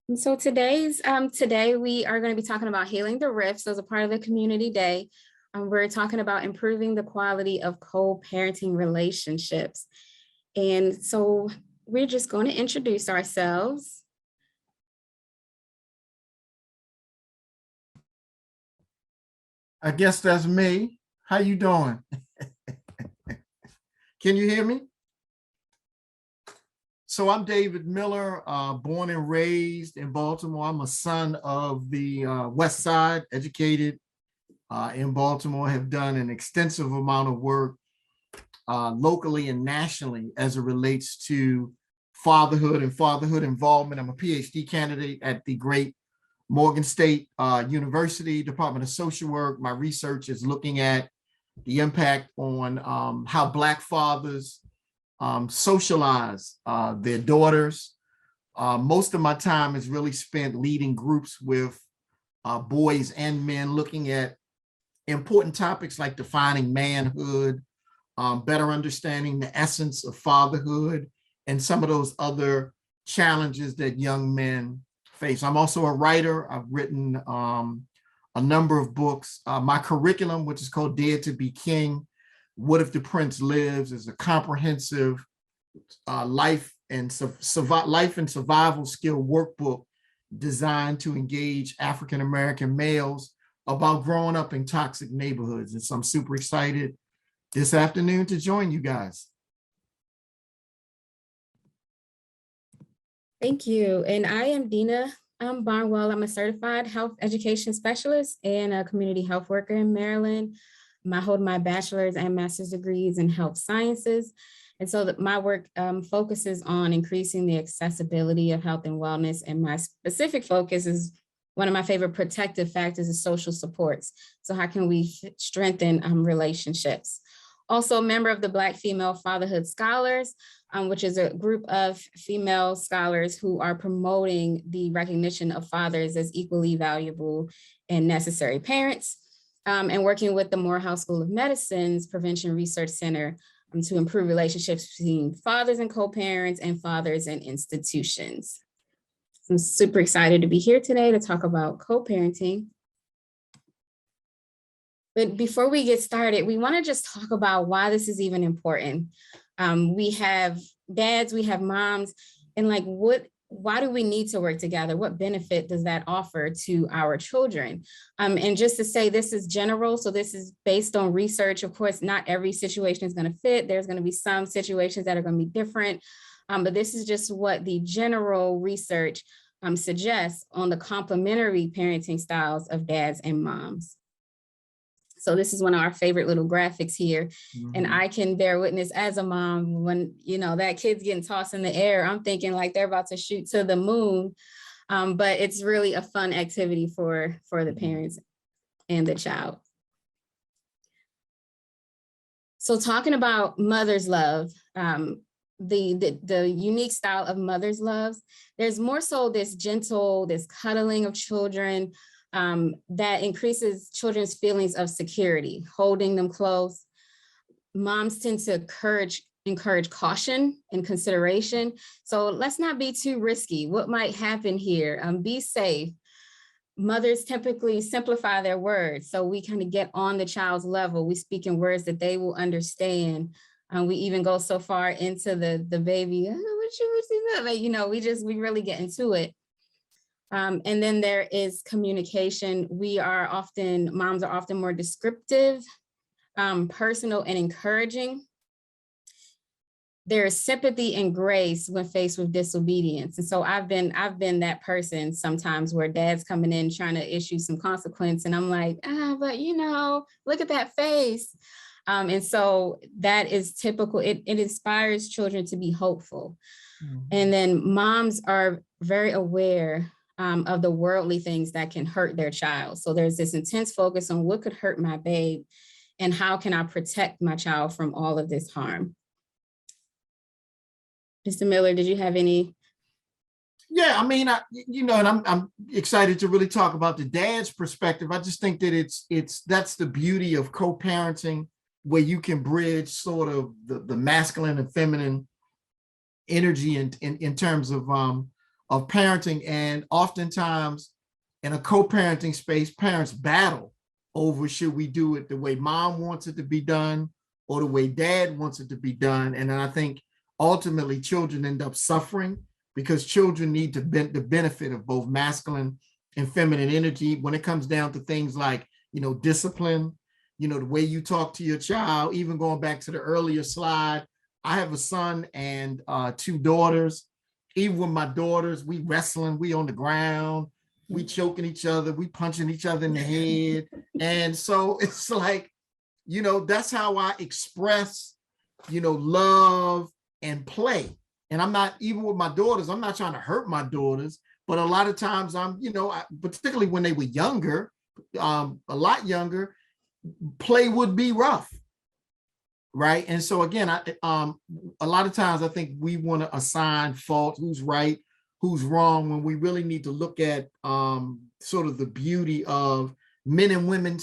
And so today we are going to be talking about healing the rifts as a part of the community day. We're talking about improving the quality of co-parenting relationships. And so we're just going to introduce ourselves. I guess that's me. How you doing? Can you hear me? So I'm David Miller, born and raised in Baltimore. I'm a son of the West Side, educated in Baltimore, have done an extensive amount of work locally and nationally as it relates to fatherhood and fatherhood involvement. I'm a PhD candidate at the great Morgan State University, Department of Social Work. My research is looking at the impact on how Black fathers socialize their daughters. Most of my time is really spent leading groups with boys and men, looking at important topics like defining manhood, better understanding the essence of fatherhood, and some of those other challenges that young men face. I'm also a writer. I've written a number of books. My curriculum, which is called Dare to be King, What If the Prince Lives, is a comprehensive life and survival skill workbook designed to engage African-American males about growing up in toxic neighborhoods. And so I'm super excited this afternoon to join you guys. Thank you. And I am Dina Barnwell. I'm a certified health education specialist and a community health worker in Maryland. I hold my bachelor's and master's degrees in health sciences. And so my work focuses on increasing the accessibility of health and wellness. And my specific focus is one of my favorite protective factors is social supports. So how can we strengthen relationships? Also a member of the Black Female Fatherhood Scholars, which is a group of female scholars who are promoting the recognition of fathers as equally valuable and necessary parents, and working with the Morehouse School of Medicine's Prevention Research Center to improve relationships between fathers and co-parents and fathers and institutions. I'm super excited to be here today to talk about co-parenting. But before we get started, we want to just talk about why this is even important. We have dads, we have moms, and like why do we need to work together? What benefit does that offer to our children? And just to say, this is general. So this is based on research. Of course, not every situation is going to fit. There's going to be some situations that are going to be different. But this is just what the general research suggests on the complementary parenting styles of dads and moms. So this is one of our favorite little graphics here. Mm-hmm. And I can bear witness as a mom when, that kid's getting tossed in the air, I'm thinking like they're about to shoot to the moon. But it's really a fun activity for the parents and the child. So talking about mother's love, the unique style of mother's love, there's more so this gentle, this cuddling of children, that increases children's feelings of security, holding them close. Moms tend to encourage caution and consideration. So let's not be too risky. What might happen here? Be safe. Mothers typically simplify their words. So we kind of get on the child's level. We speak in words that they will understand. We even go so far into the baby, we really get into it. And then there is communication. Moms are often more descriptive, personal and encouraging. There is sympathy and grace when faced with disobedience. And so I've been that person sometimes where dad's coming in trying to issue some consequence. And I'm like, but look at that face. And so that is typical. It inspires children to be hopeful. Mm-hmm. And then moms are very aware of the worldly things that can hurt their child. So there's this intense focus on what could hurt my babe and how can I protect my child from all of this harm. Mr. Miller, did you have any? Yeah, I mean, and I'm excited to really talk about the dad's perspective. I just think that that's the beauty of co-parenting, where you can bridge sort of the masculine and feminine energy in terms of of parenting. And oftentimes in a co-parenting space, parents battle over should we do it the way mom wants it to be done or the way dad wants it to be done. And then I think ultimately children end up suffering because children need the benefit of both masculine and feminine energy when it comes down to things like, discipline, the way you talk to your child. Even going back to the earlier slide, I have a son and 2 daughters. Even with my daughters, we wrestling, we on the ground, we choking each other, we punching each other in the head. And so it's like, that's how I express, love and play. And I'm not, even with my daughters, I'm not trying to hurt my daughters, but a lot of times I'm, particularly when they were younger, a lot younger, play would be rough. Right. And so again, a lot of times I think we want to assign fault, who's right, who's wrong, when we really need to look at sort of the beauty of men and women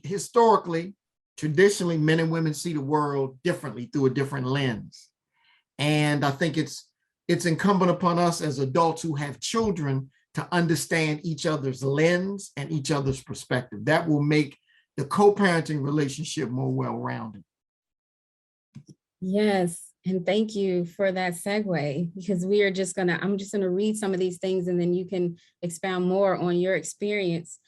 historically, traditionally, men and women see the world differently through a different lens. And I think it's incumbent upon us as adults who have children to understand each other's lens and each other's perspective. That will make the co-parenting relationship more well-rounded. Yes. And thank you for that segue, because I'm just going to read some of these things and then you can expound more on your experience.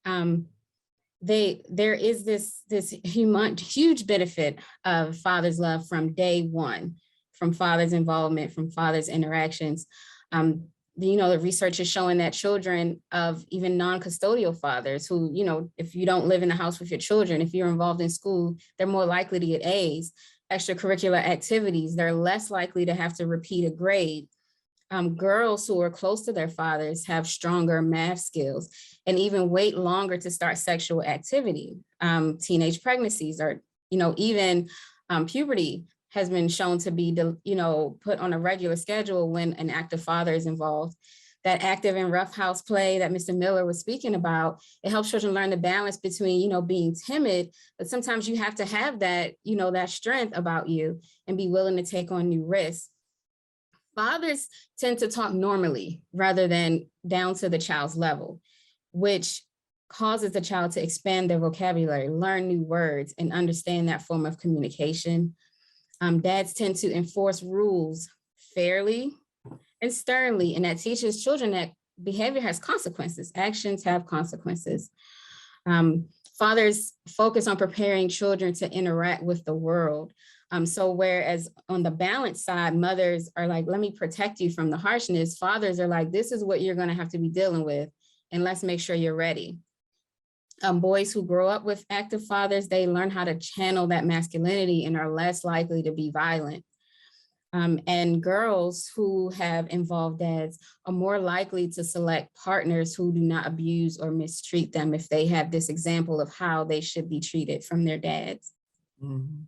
There is this huge benefit of father's love from day one, from father's involvement, from father's interactions. The research is showing that children of even non-custodial fathers who, if you don't live in the house with your children, if you're involved in school, they're more likely to get A's. Extracurricular activities, they're less likely to have to repeat a grade. Girls who are close to their fathers have stronger math skills and even wait longer to start sexual activity. Teenage pregnancies or, even puberty has been shown to be, put on a regular schedule when an active father is involved. That active and rough house play that Mr. Miller was speaking about, it helps children learn the balance between, being timid, but sometimes you have to have that, that strength about you and be willing to take on new risks. Fathers tend to talk normally rather than down to the child's level, which causes the child to expand their vocabulary, learn new words, and understand that form of communication. Dads tend to enforce rules fairly and sternly, and that teaches children that behavior has consequences. Actions have consequences. Fathers focus on preparing children to interact with the world. So whereas on the balance side, mothers are like, let me protect you from the harshness. Fathers are like, this is what you're going to have to be dealing with, and let's make sure you're ready. Boys who grow up with active fathers, they learn how to channel that masculinity and are less likely to be violent. And girls who have involved dads are more likely to select partners who do not abuse or mistreat them if they have this example of how they should be treated from their dads. Mm-hmm.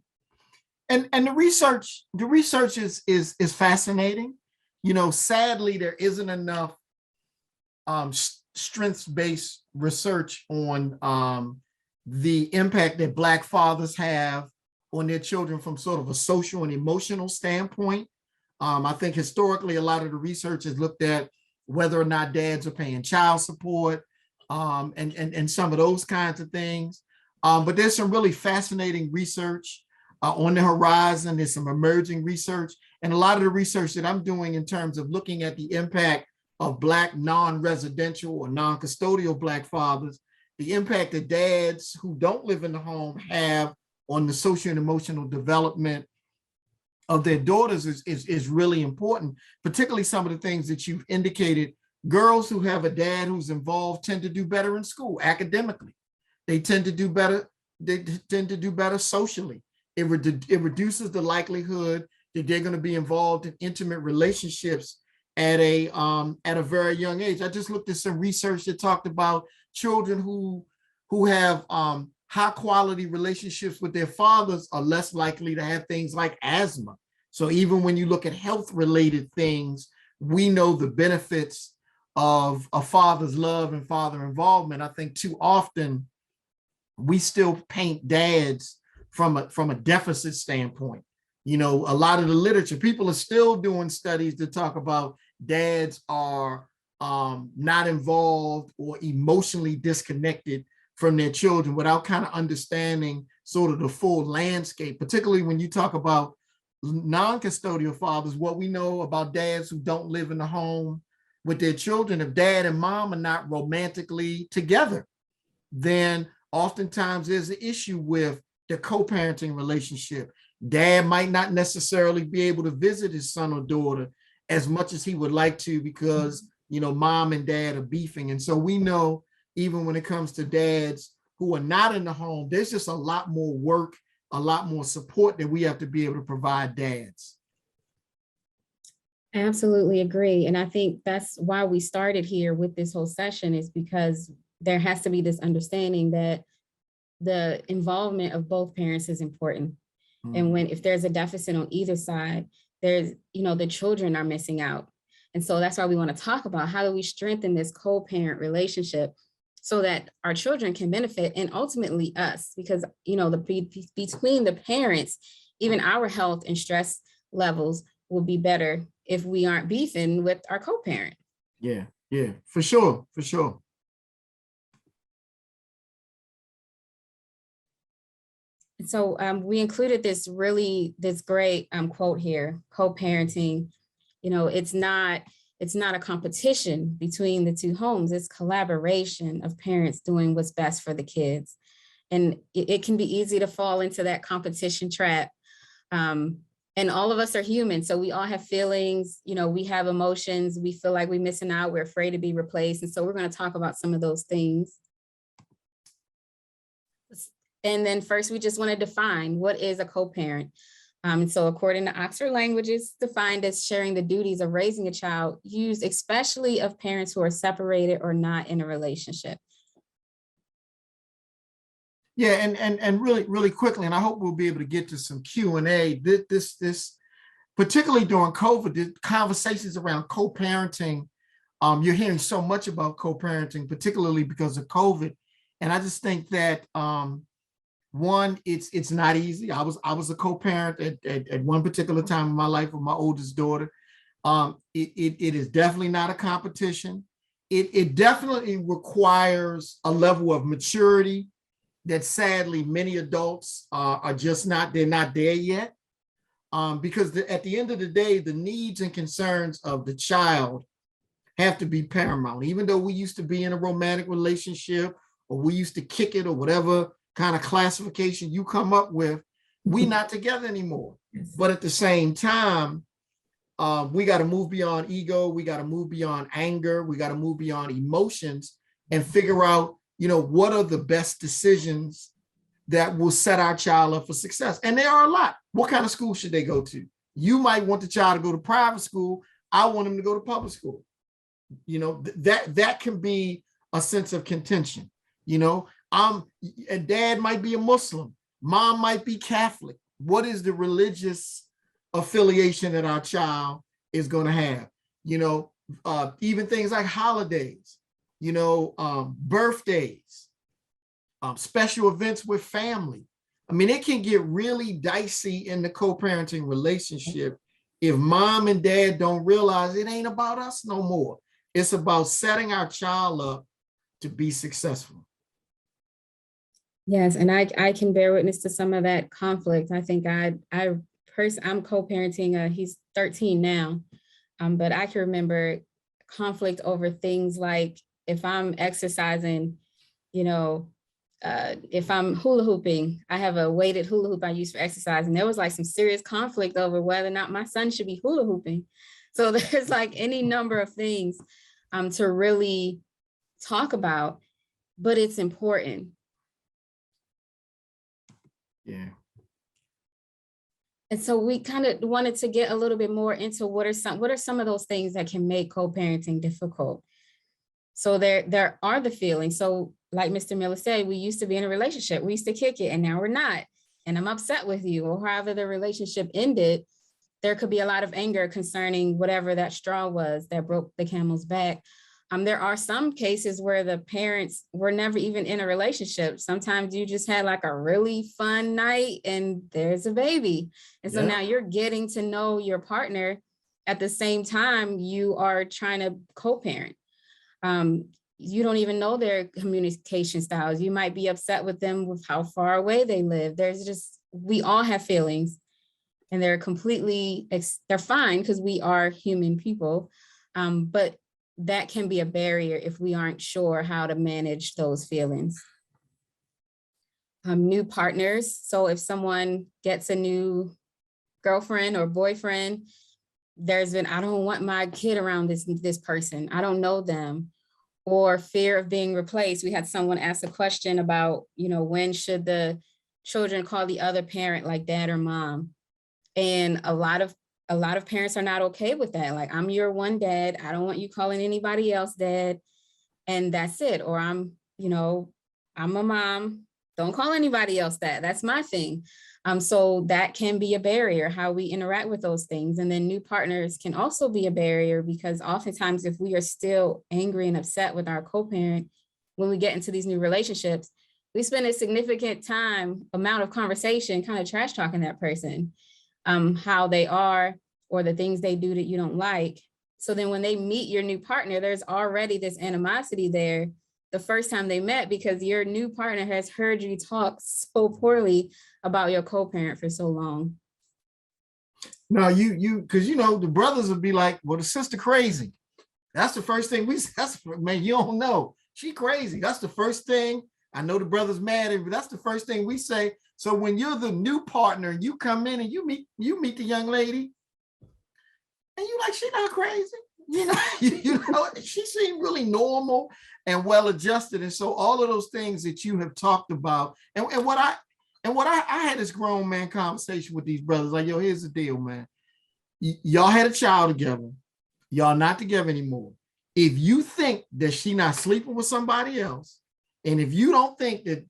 And the research is fascinating. Sadly, there isn't enough strengths-based research on the impact that Black fathers have on their children from sort of a social and emotional standpoint. I think historically, a lot of the research has looked at whether or not dads are paying child support and some of those kinds of things. But there's some really fascinating research on the horizon. There's some emerging research. And a lot of the research that I'm doing in terms of looking at the impact of Black non-residential or non-custodial Black fathers, the impact that dads who don't live in the home have on the social and emotional development of their daughters is really important, particularly some of the things that you've indicated. Girls who have a dad who's involved tend to do better in school academically. They tend to do better. They tend to do better socially. It reduces the likelihood that they're going to be involved in intimate relationships at a very young age. I just looked at some research that talked about children who have high quality relationships with their fathers are less likely to have things like asthma. So even when you look at health related things, we know the benefits of a father's love and father involvement. I think too often we still paint dads from a deficit standpoint. A lot of the literature, people are still doing studies that talk about dads are not involved or emotionally disconnected from their children without kind of understanding sort of the full landscape, particularly when you talk about non-custodial fathers. What we know about dads who don't live in the home with their children, if dad and mom are not romantically together, then oftentimes there's an issue with the co-parenting relationship. Dad might not necessarily be able to visit his son or daughter as much as he would like to because, mom and dad are beefing. And so we know, even when it comes to dads who are not in the home, there's just a lot more work, a lot more support that we have to be able to provide dads. I absolutely agree. And I think that's why we started here with this whole session, is because there has to be this understanding that the involvement of both parents is important. And if there's a deficit on either side, there's, the children are missing out. And so that's why we want to talk about how do we strengthen this co-parent relationship so that our children can benefit, and ultimately us, because, between the parents, even our health and stress levels will be better if we aren't beefing with our co-parent. Yeah, for sure. So we included this great quote here: co-parenting, it's not a competition between the two homes. It's collaboration of parents doing what's best for the kids. And it can be easy to fall into that competition trap. And all of us are human. So we all have feelings, we have emotions, we feel like we're missing out, we're afraid to be replaced. And so we're going to talk about some of those things. And then first, we just want to define what is a co-parent. And so according to Oxford Languages, defined as sharing the duties of raising a child, used especially of parents who are separated or not in a relationship. Yeah, and really quickly, and I hope we'll be able to get to some Q&A. This particularly during COVID, the conversations around co-parenting, you're hearing so much about co-parenting, particularly because of COVID. And I just think that one, it's not easy. I was a co-parent at one particular time in my life with my oldest daughter. It is definitely not a competition. It definitely requires a level of maturity that sadly many adults are just not, they're not there yet. Because at the end of the day, the needs and concerns of the child have to be paramount. Even though we used to be in a romantic relationship, or we used to kick it, or whatever kind of classification you come up with, we're not together anymore. Yes. But at the same time, we got to move beyond ego. We got to move beyond anger. We got to move beyond emotions and figure out, what are the best decisions that will set our child up for success. And there are a lot. What kind of school should they go to? You might want the child to go to private school. I want him to go to public school. That can be a sense of contention. A dad might be a Muslim. Mom might be Catholic. What is the religious affiliation that our child is going to have? Even things like holidays, birthdays, special events with family. I mean, it can get really dicey in the co-parenting relationship if mom and dad don't realize it ain't about us no more. It's about setting our child up to be successful. Yes, and I can bear witness to some of that conflict. I think I'm co-parenting. He's 13 now, but I can remember conflict over things like if I'm exercising, if I'm hula hooping. I have a weighted hula hoop I use for exercise, and there was like some serious conflict over whether or not my son should be hula hooping. So there's like any number of things to really talk about, but it's important. Yeah. And so we kind of wanted to get a little bit more into what are some of those things that can make co-parenting difficult. So there are the feelings. So like Mr. Miller said, we used to be in a relationship. We used to kick it, and now we're not. And I'm upset with you, or however the relationship ended. There could be a lot of anger concerning whatever that straw was that broke the camel's back. There are some cases where the parents were never even in a relationship. Sometimes you just had like a really fun night and there's a baby. And so now you're getting to know your partner at the same time, you are trying to co-parent. You don't even know their communication styles. You might be upset with them with how far away they live. We all have feelings, and they're they're fine because we are human people. But that can be a barrier if we aren't sure how to manage those feelings. New partners. So if someone gets a new girlfriend or boyfriend, I don't want my kid around this person. I don't know them. Or fear of being replaced. We had someone ask a question about, when should the children call the other parent like dad or mom? And a lot of parents are not okay with that. Like, I'm your one dad. I don't want you calling anybody else dad. And that's it. Or I'm a mom. Don't call anybody else that. That's my thing. So that can be a barrier, how we interact with those things. And then new partners can also be a barrier, because oftentimes if we are still angry and upset with our co-parent, when we get into these new relationships, we spend a significant amount of conversation kind of trash talking that person, how they are, or the things they do that you don't like. So then when they meet your new partner, there's already this animosity there the first time they met, because your new partner has heard you talk so poorly about your co-parent for so long. No, because the brothers would be like, well, the sister crazy. That's the first thing man, you don't know. She crazy. That's the first thing. I know the brother's mad, but that's the first thing we say. So when you're the new partner, you come in and you meet the young lady, and you like, she not crazy. She seemed really normal and well adjusted. And so all of those things that you have talked about, and what I had this grown man conversation with these brothers, like, yo, here's the deal, man. Y'all had a child together. Y'all not together anymore. If you think that she not sleeping with somebody else, and if you don't think that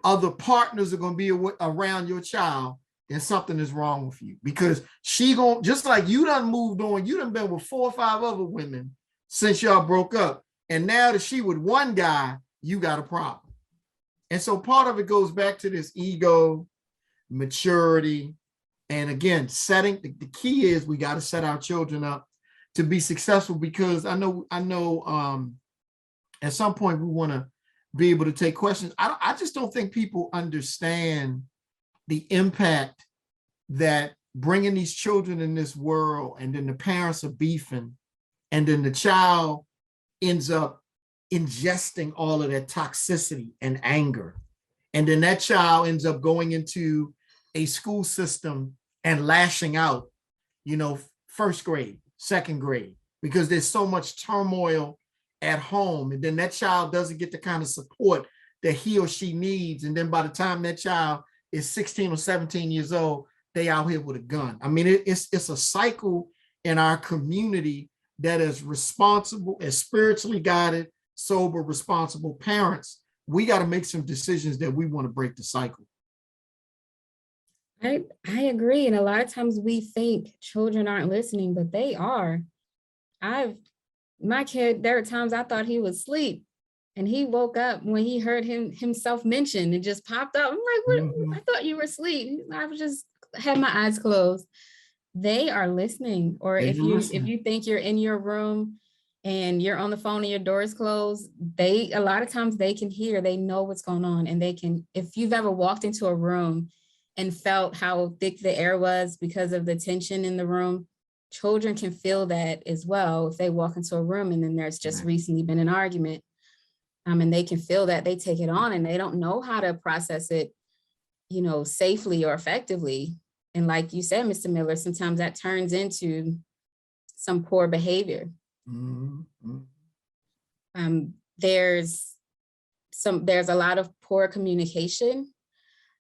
other partners are going to be around your child, then something is wrong with you, because she just like you done moved on, you done been with 4 or 5 other women since y'all broke up. And now that she with one guy, you got a problem. And so part of it goes back to this ego, maturity. And again, the key is we got to set our children up to be successful, because I know at some point we want to be able to take questions. I just don't think people understand the impact that bringing these children in this world, and then the parents are beefing, and then the child ends up ingesting all of that toxicity and anger. And then that child ends up going into a school system and lashing out, first grade, second grade, because there's so much turmoil at home. And then that child doesn't get the kind of support that he or she needs. And then by the time that child is 16 or 17 years old, they out here with a gun. I mean, it's a cycle in our community that is responsible, as spiritually guided, sober, responsible parents. We got to make some decisions that we want to break the cycle. I agree. And a lot of times we think children aren't listening, but they are. My kid, there are times I thought he was asleep, and he woke up when he heard himself mentioned and just popped up. I'm like, I thought you were asleep. I was just had my eyes closed. They are listening. Or if you think you're in your room and you're on the phone and your door is closed, a lot of times they can hear, they know what's going on. And they can, if you've ever walked into a room and felt how thick the air was because of the tension in the room, children can feel that as well. If they walk into a room and then there's just recently been an argument, and they can feel that, they take it on, and they don't know how to process it, safely or effectively. And like you said, Mr. Miller, sometimes that turns into some poor behavior. There's a lot of poor communication,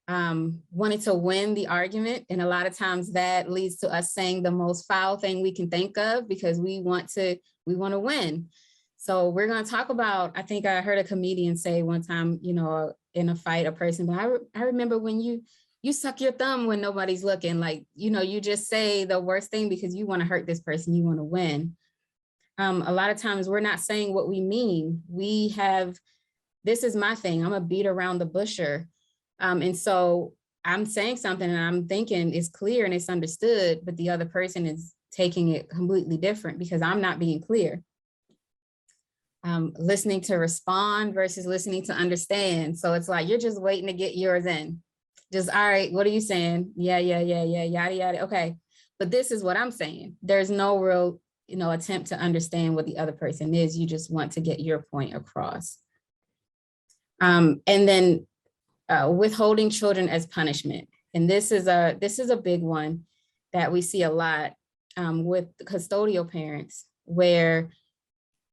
wanting to win the argument. And a lot of times that leads to us saying the most foul thing we can think of, because we want to win. So we're going to talk about, I think I heard a comedian say one time, in a fight, a person, but I remember when you suck your thumb when nobody's looking, like, you just say the worst thing because you want to hurt this person, you want to win. A lot of times we're not saying what we mean. This is my thing. I'm a beat around the busher. And so I'm saying something and I'm thinking it's clear and it's understood, but the other person is taking it completely different because I'm not being clear. Listening to respond versus listening to understand. So it's like, you're just waiting to get yours in. Just, all right, what are you saying? Yeah, yada, yada. Okay. But this is what I'm saying. There's no real, attempt to understand what the other person is. You just want to get your point across. And then withholding children as punishment. And this is a big one that we see a lot with custodial parents, where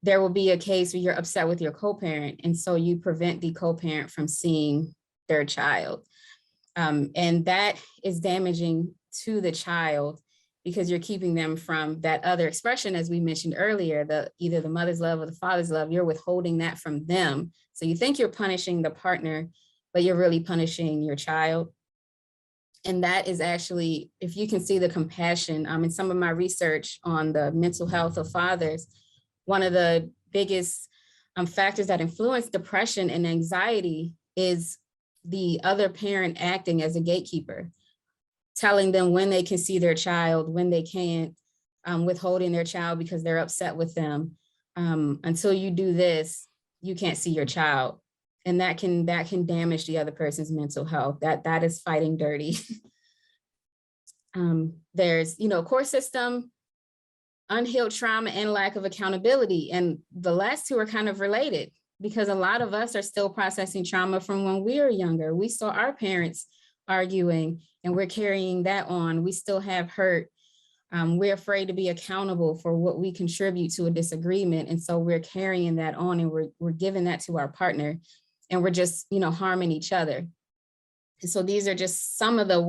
there will be a case where you're upset with your co-parent, and so you prevent the co-parent from seeing their child. And that is damaging to the child because you're keeping them from that other expression, as we mentioned earlier, either the mother's love or the father's love. You're withholding that from them. So you think you're punishing the partner, but you're really punishing your child. And that is actually, if you can see the compassion, in some of my research on the mental health of fathers, one of the biggest factors that influence depression and anxiety is the other parent acting as a gatekeeper, telling them when they can see their child, when they can't, withholding their child because they're upset with them. Until you do this, you can't see your child. And that can damage the other person's mental health. That is fighting dirty. There's, court system, unhealed trauma, and lack of accountability. And the last two are kind of related because a lot of us are still processing trauma from when we were younger. We saw our parents arguing and we're carrying that on. We still have hurt. We're afraid to be accountable for what we contribute to a disagreement. And so we're carrying that on, and we're giving that to our partner, and we're just, harming each other. And so these are just some of the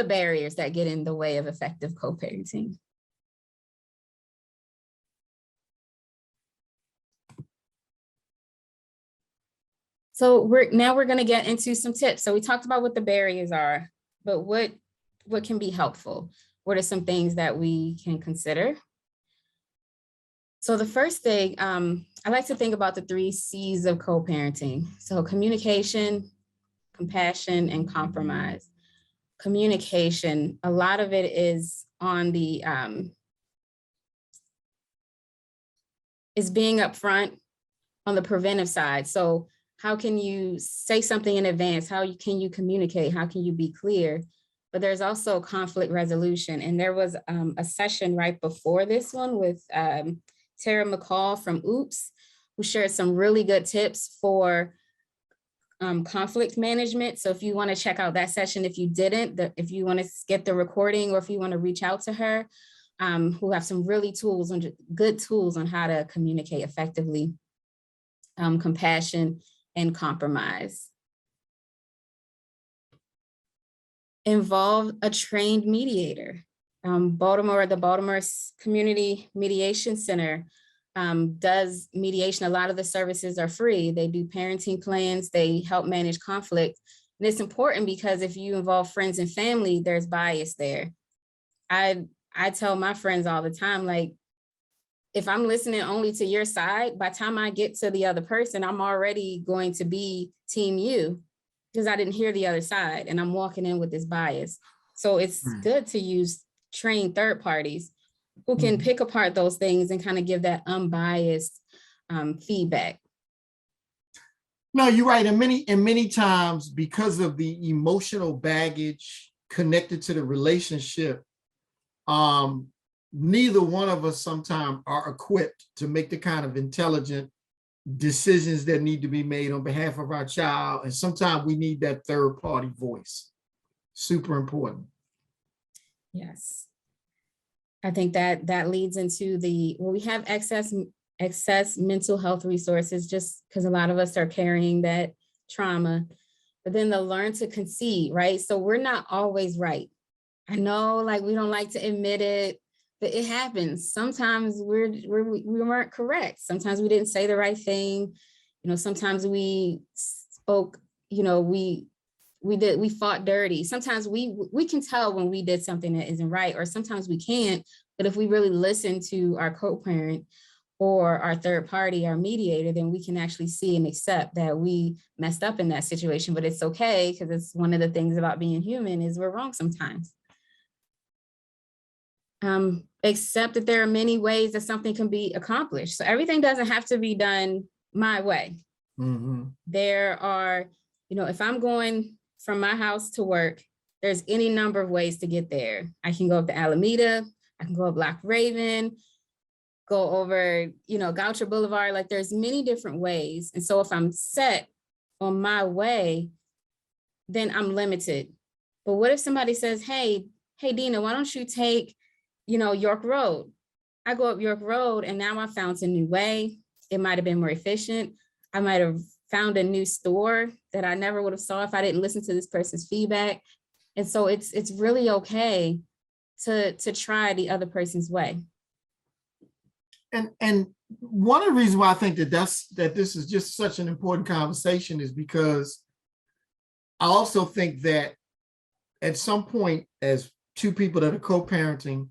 barriers that get in the way of effective co-parenting. So we're going to get into some tips. So we talked about what the barriers are, but what can be helpful? What are some things that we can consider? So the first thing, I like to think about the 3 C's of co-parenting. So communication, compassion, and compromise. Communication, a lot of it is on the, is being upfront on the preventive side. So how can you say something in advance? How can you communicate? How can you be clear? But there's also conflict resolution. And there was a session right before this one with Tara McCall from OOPS, who shared some really good tips for conflict management. So if you want to check out that session, if you didn't, if you want to get the recording, or if you want to reach out to her, who have some really good tools on how to communicate effectively, compassion, and compromise. Involve a trained mediator. The Baltimore Community Mediation Center does mediation. A lot of the services are free. They do parenting plans. They help manage conflict. And it's important because if you involve friends and family, there's bias there. I tell my friends all the time, like, if I'm listening only to your side, by the time I get to the other person, I'm already going to be team you because I didn't hear the other side and I'm walking in with this bias. So it's good to use trained third parties who can pick apart those things and kind of give that unbiased feedback. No, you're right. And many times, because of the emotional baggage connected to the relationship, neither one of us sometimes are equipped to make the kind of intelligent decisions that need to be made on behalf of our child. And sometimes we need that third party voice. Super important. Yes. I think that leads into we have excess mental health resources just because a lot of us are carrying that trauma, but then the learn to concede, right? So we're not always right. I know, like, we don't like to admit it, but it happens. Sometimes we weren't correct. Sometimes we didn't say the right thing. Sometimes we spoke, we fought dirty. Sometimes we can tell when we did something that isn't right, or sometimes we can't. But if we really listen to our co-parent or our third party, our mediator, then we can actually see and accept that we messed up in that situation. But it's okay, because it's one of the things about being human is we're wrong sometimes. accept that there are many ways that something can be accomplished. So everything doesn't have to be done my way. There are, if I'm going from my house to work, there's any number of ways to get there. I can go up to Alameda, I can go up Black Raven, go over, Goucher Boulevard. Like there's many different ways. And so if I'm set on my way, then I'm limited. But what if somebody says, hey, Dina, why don't you take, York Road? I go up York Road and now I found a new way. It might've been more efficient. I might've found a new store that I never would have saw if I didn't listen to this person's feedback. And so it's really okay to try the other person's way. And one of the reasons why I think that this is just such an important conversation is because I also think that at some point, as two people that are co-parenting,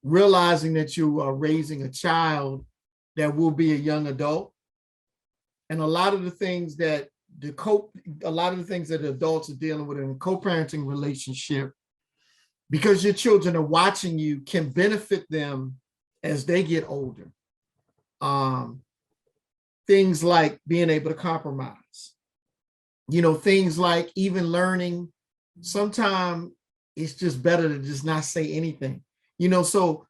realizing that you are raising a child that will be a young adult, and a lot of the things that adults are dealing with in a co-parenting relationship, because your children are watching you, can benefit them as they get older. Things like being able to compromise, things like even learning. Sometimes it's just better to just not say anything, so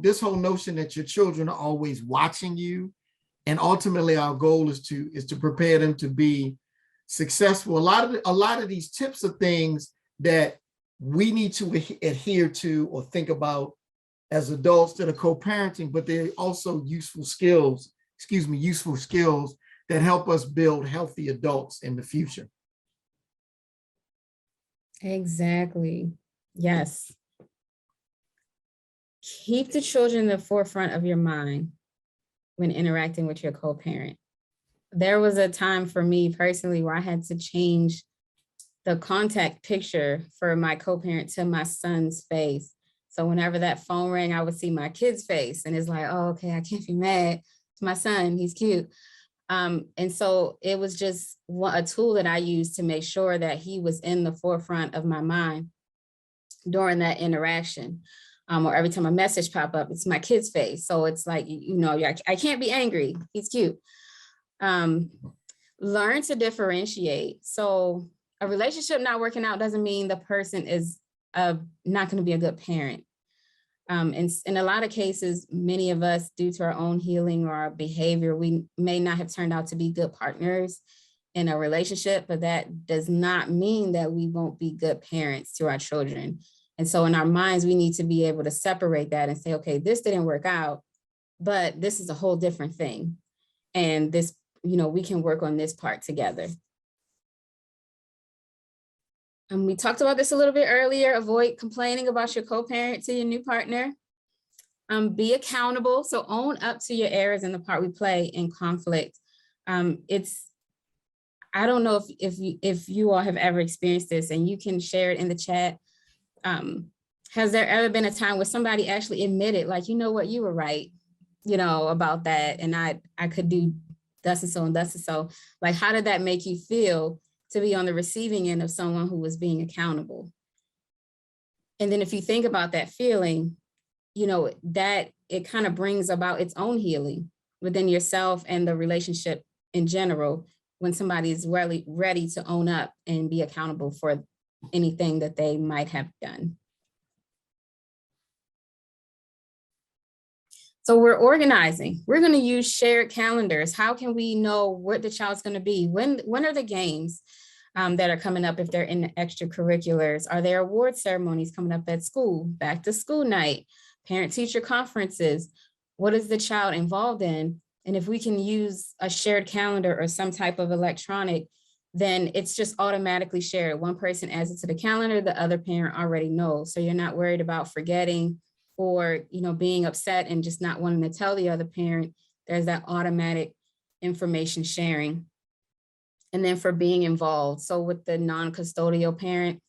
this whole notion that your children are always watching you, and ultimately our goal is to prepare them to be successful. A lot of these tips are things that we need to adhere to or think about as adults that are co-parenting, but they're also useful skills that help us build healthy adults in the future. Exactly. Yes. Keep the children in the forefront of your mind when interacting with your co-parent. There was a time for me personally where I had to change the contact picture for my co-parent to my son's face. So whenever that phone rang, I would see my kid's face and it's like, oh, okay, I can't be mad. It's my son, he's cute. And so it was just a tool that I used to make sure that he was in the forefront of my mind during that interaction. Or every time a message pop up, it's my kid's face. So it's like, I can't be angry, he's cute. Learn to differentiate. So a relationship not working out doesn't mean the person is not going to be a good parent. And in a lot of cases, many of us, due to our own healing or our behavior, we may not have turned out to be good partners in a relationship, but that does not mean that we won't be good parents to our children. And so in our minds, we need to be able to separate that and say, okay, this didn't work out, but this is a whole different thing. And this, we can work on this part together. We talked about this a little bit earlier. Avoid complaining about your co-parent to your new partner. Be accountable. So own up to your errors and the part we play in conflict. I don't know if you all have ever experienced this, and you can share it in the chat. Has there ever been a time where somebody actually admitted, like, you know what, you were right, about that, and I could do thus and so and thus and so. Like, how did that make you feel to be on the receiving end of someone who was being accountable? And then if you think about that feeling, that it kind of brings about its own healing within yourself and the relationship in general, when somebody is really ready to own up and be accountable for anything that they might have done. So we're organizing. We're going to use shared calendars. How can we know where the child's going to be? When are the games that are coming up if they're in the extracurriculars? Are there award ceremonies coming up at school? Back to school night, parent-teacher conferences? What is the child involved in? And if we can use a shared calendar or some type of electronic, then it's just automatically shared. One person adds it to the calendar, the other parent already knows. So you're not worried about forgetting or being upset and just not wanting to tell the other parent. There's that automatic information sharing. And then for being involved, so with the non-custodial parent,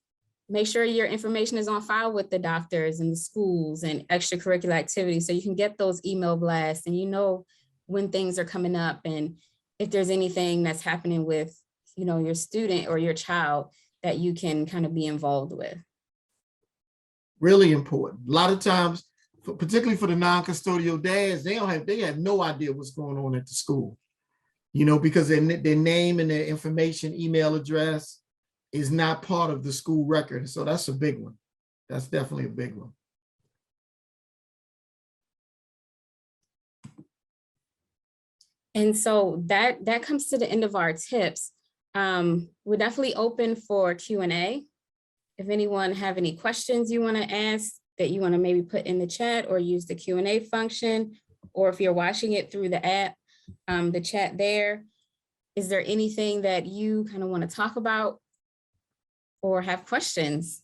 make sure your information is on file with the doctors and the schools and extracurricular activities, so you can get those email blasts and when things are coming up, and if there's anything that's happening with your student or your child that you can kind of be involved with. Really important. A lot of times, particularly for the non-custodial dads, they have no idea what's going on at the school, you know, because their name and their information, email address is not part of the school record. So that's a big one. That's definitely a big one. And so that comes to the end of our tips. We're definitely open for Q&A. If anyone have any questions you want to ask that you want to maybe put in the chat or use the Q&A function, or if you're watching it through the app, the chat there, is there anything that you kind of want to talk about or have questions?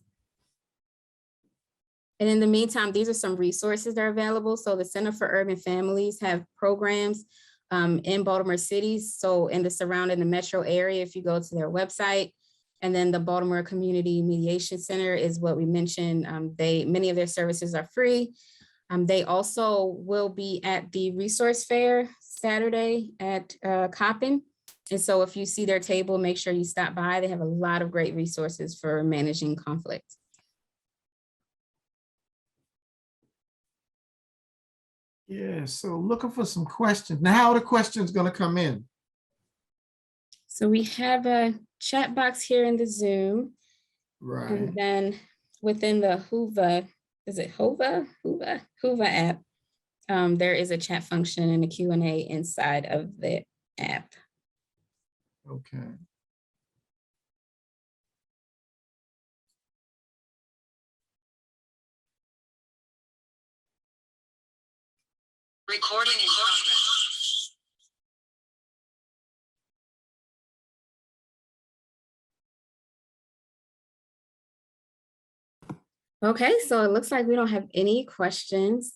And in the meantime, these are some resources that are available. So the Center for Urban Families have programs in Baltimore City. So in the surrounding the metro area, if you go to their website, and then the Baltimore Community Mediation Center is what we mentioned. Many of their services are free. They also will be at the resource fair Saturday at Coppin. And so if you see their table, make sure you stop by. They have a lot of great resources for managing conflict. Yeah, so looking for some questions. Now, how are the questions going to come in? So we have a chat box here in the Zoom. Right. And then within the Hoover, is it Hoover app, there is a chat function and a Q&A inside of the app. Okay. Recording in progress. Okay, so it looks like we don't have any questions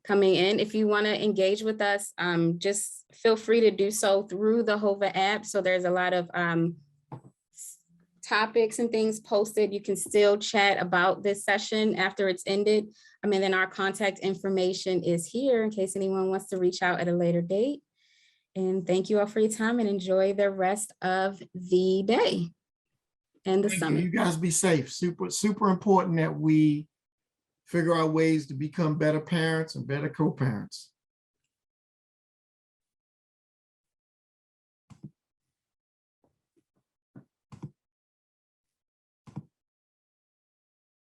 coming in. If you want to engage with us, just feel free to do so through the Hova app. So there's a lot of topics and things posted. You can still chat about this session after it's ended. Then our contact information is here in case anyone wants to reach out at a later date. And thank you all for your time and enjoy the rest of the day and the summit. You guys be safe. Super important that we figure out ways to become better parents and better co-parents.